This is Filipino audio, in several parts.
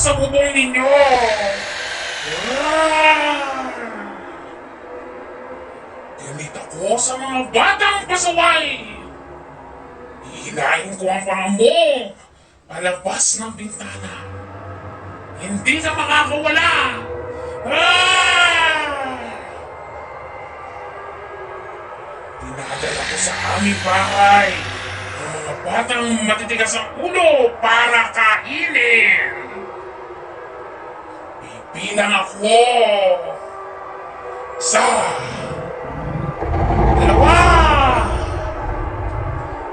sa bubong ninyo! Gamit ako sa mga batang pasaway! Hihilahin ko ang panga mo palabas ng bintana. Hindi ka makakawala! Dinadala ko sa aming bahay ang mga batang matitigas ang ulo para kainin! Bibilang ako! Isa! Dalawa!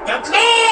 Tatlo!